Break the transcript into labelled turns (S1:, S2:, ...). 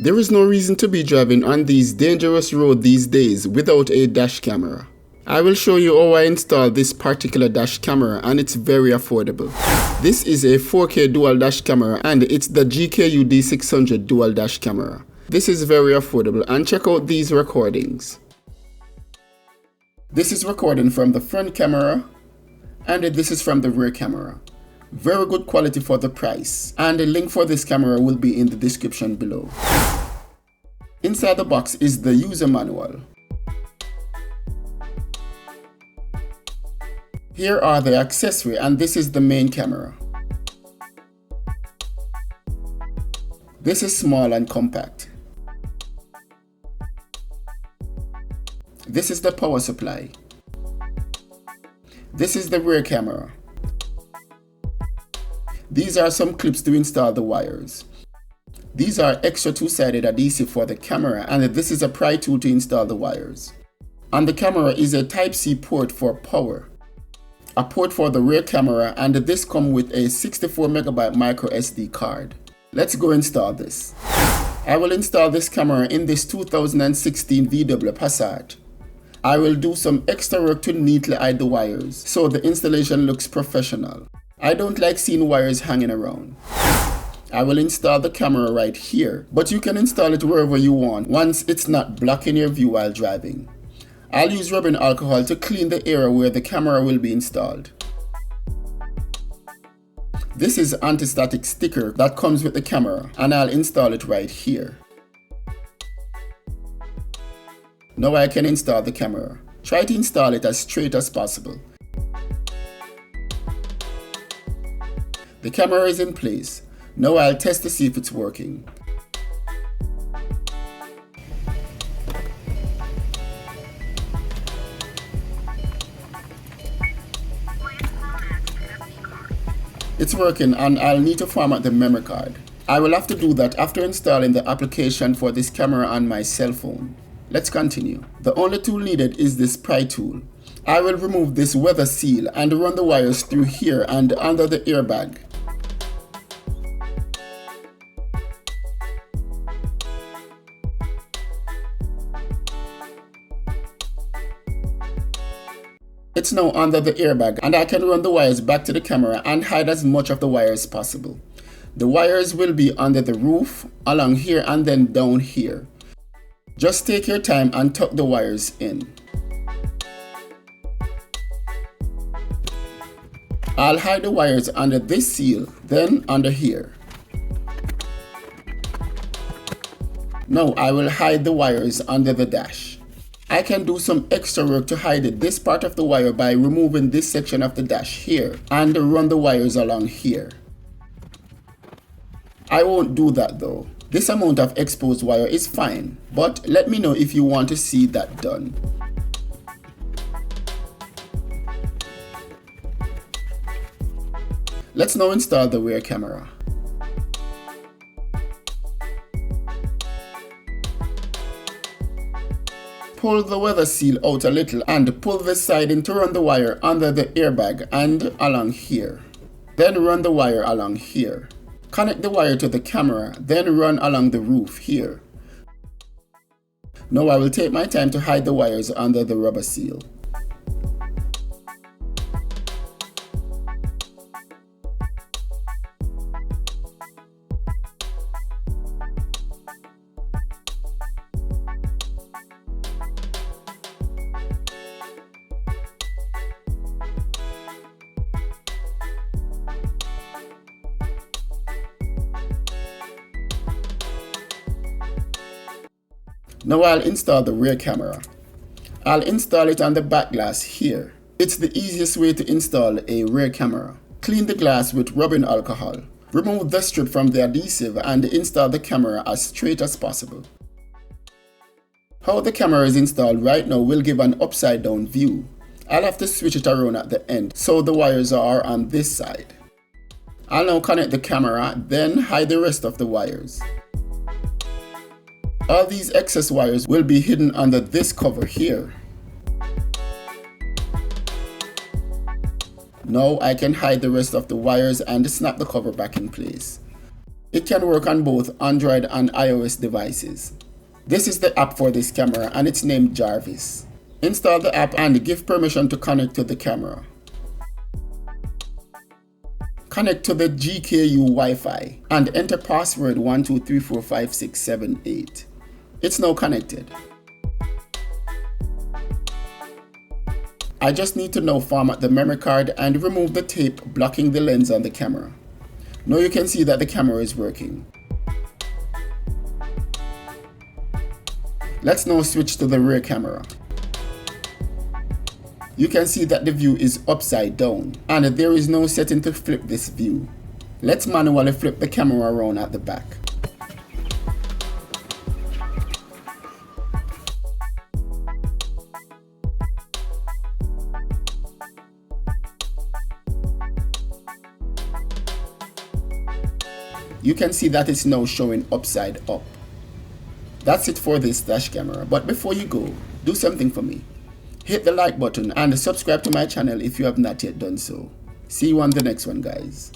S1: There is no reason to be driving on these dangerous roads these days without a dash camera. I will show you how I installed this particular dash camera, and it's very affordable. This is a 4K dual dash camera, and it's the GKU D600 dual dash camera. This is very affordable, and check out these recordings. This is recording from the front camera, and this is from the rear camera. Very good quality for the price, and the link for this camera will be in the description below. Inside the box is the user manual. Here are the accessories, and this is the main camera. This is small and compact. This is the power supply. This is the rear camera. These are some clips to install the wires. These are extra two-sided adhesive for the camera, and this is a pry tool to install the wires. On the camera is a Type-C port for power, a port for the rear camera, and this comes with a 64MB micro SD card. Let's go install this. I will install this camera in this 2016 VW Passat. I will do some extra work to neatly hide the wires so the installation looks professional. I don't like seeing wires hanging around. I will install the camera right here, but you can install it wherever you want once it's not blocking your view while driving. I'll use rubbing alcohol to clean the area where the camera will be installed. This is anti-static sticker that comes with the camera, and I'll install it right here. Now I can install the camera. Try to install it as straight as possible. The camera is in place. Now I'll test to see if it's working. It's working, and I'll need to format the memory card. I will have to do that after installing the application for this camera on my cell phone. Let's continue. The only tool needed is this pry tool. I will remove this weather seal and run the wires through here and under the airbag. It's now under the airbag, and I can run the wires back to the camera and hide as much of the wire as possible. The wires will be under the roof, along here, and then down here. Just take your time and tuck the wires in. I'll hide the wires under this seal, then under here. Now I will hide the wires under the dash. I can do some extra work to hide this part of the wire by removing this section of the dash here and run the wires along here. I won't do that though. This amount of exposed wire is fine, but let me know if you want to see that done. Let's now install the rear camera. Pull the weather seal out a little and pull this side in to run the wire under the airbag and along here. Then run the wire along here. Connect the wire to the camera, then run along the roof here. Now I will take my time to hide the wires under the rubber seal. Now I'll install the rear camera. I'll install it on the back glass here. It's the easiest way to install a rear camera. Clean the glass with rubbing alcohol. Remove the strip from the adhesive and install the camera as straight as possible. How the camera is installed right now will give an upside down view. I'll have to switch it around at the end so the wires are on this side. I'll now connect the camera, then hide the rest of the wires. All these excess wires will be hidden under this cover here. Now I can hide the rest of the wires and snap the cover back in place. It can work on both Android and iOS devices. This is the app for this camera and it's named Jarvis. Install the app and give permission to connect to the camera. Connect to the GKU Wi-Fi and enter password 12345678. It's now connected. I just need to now format the memory card and remove the tape blocking the lens on the camera. Now you can see that the camera is working. Let's now switch to the rear camera. You can see that the view is upside down and there is no setting to flip this view. Let's manually flip the camera around at the back. You can see that it's now showing upside up. That's it for this dash camera, but before you go, do something for me. Hit the like button and subscribe to my channel if you have not yet done so. See you on the next one, guys.